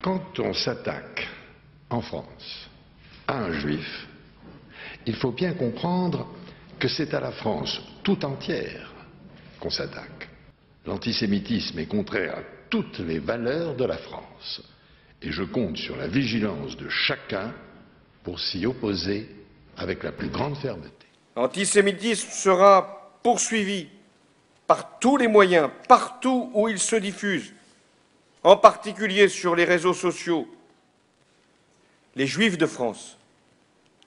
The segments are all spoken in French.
Quand on s'attaque en France à un juif, il faut bien comprendre que c'est à la France tout entière qu'on s'attaque. L'antisémitisme est contraire à toutes les valeurs de la France et je compte sur la vigilance de chacun pour s'y opposer avec la plus grande fermeté. L'antisémitisme sera poursuivi par tous les moyens, partout où il se diffuse, en particulier sur les réseaux sociaux. Les Juifs de France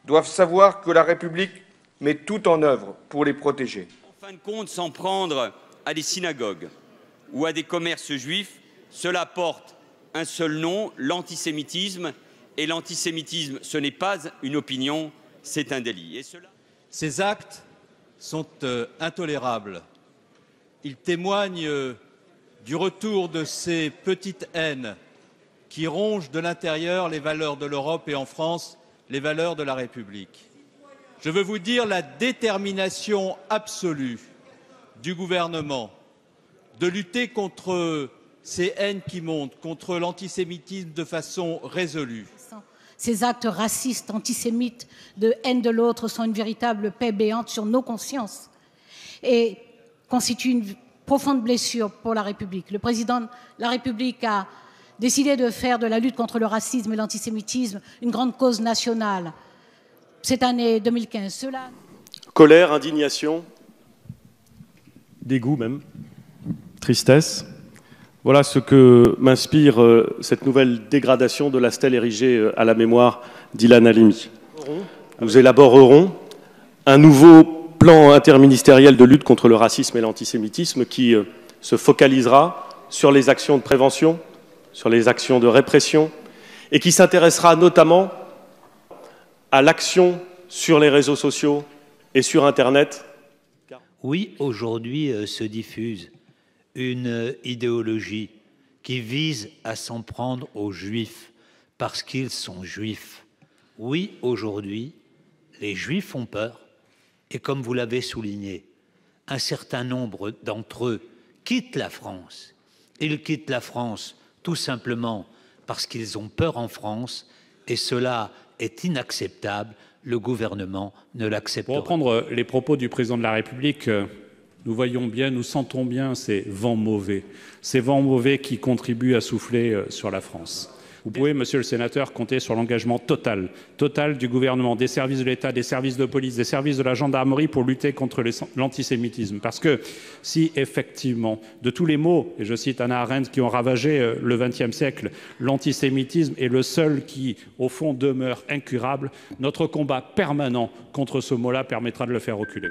doivent savoir que la République met tout en œuvre pour les protéger. En fin de compte, s'en prendre à des synagogues ou à des commerces juifs, cela porte un seul nom, l'antisémitisme. Et l'antisémitisme, ce n'est pas une opinion, c'est un délit. Ces actes sont intolérables. Ils témoignent du retour de ces petites haines qui rongent de l'intérieur les valeurs de l'Europe et en France, les valeurs de la République. Je veux vous dire la détermination absolue du gouvernement de lutter contre ces haines qui montent, contre l'antisémitisme de façon résolue. Ces actes racistes, antisémites, de haine de l'autre sont une véritable paix béante sur nos consciences et constituent une profonde blessure pour la République. Le président de la République a décidé de faire de la lutte contre le racisme et l'antisémitisme une grande cause nationale. Cette année 2015, cela... Colère, indignation, dégoût même, tristesse. Voilà ce que m'inspire cette nouvelle dégradation de la stèle érigée à la mémoire d'Ilan Halimi. Nous élaborerons un nouveau plan interministériel de lutte contre le racisme et l'antisémitisme qui se focalisera sur les actions de prévention, sur les actions de répression et qui s'intéressera notamment à l'action sur les réseaux sociaux et sur Internet. Oui, aujourd'hui se diffuse une idéologie qui vise à s'en prendre aux Juifs parce qu'ils sont Juifs. Oui, aujourd'hui, les Juifs ont peur et comme vous l'avez souligné, un certain nombre d'entre eux quittent la France. Ils quittent la France tout simplement parce qu'ils ont peur en France et cela est inacceptable. Le gouvernement ne l'accepte pas. Pour reprendre les propos du président de la République, nous voyons bien, nous sentons bien ces vents mauvais qui contribuent à souffler sur la France. Vous pouvez, monsieur le sénateur, compter sur l'engagement total du gouvernement, des services de l'État, des services de police, des services de la gendarmerie pour lutter contre l'antisémitisme. Parce que si, effectivement, de tous les maux, et je cite Hannah Arendt, qui ont ravagé le XXe siècle, l'antisémitisme est le seul qui, au fond, demeure incurable, notre combat permanent contre ce mot-là permettra de le faire reculer.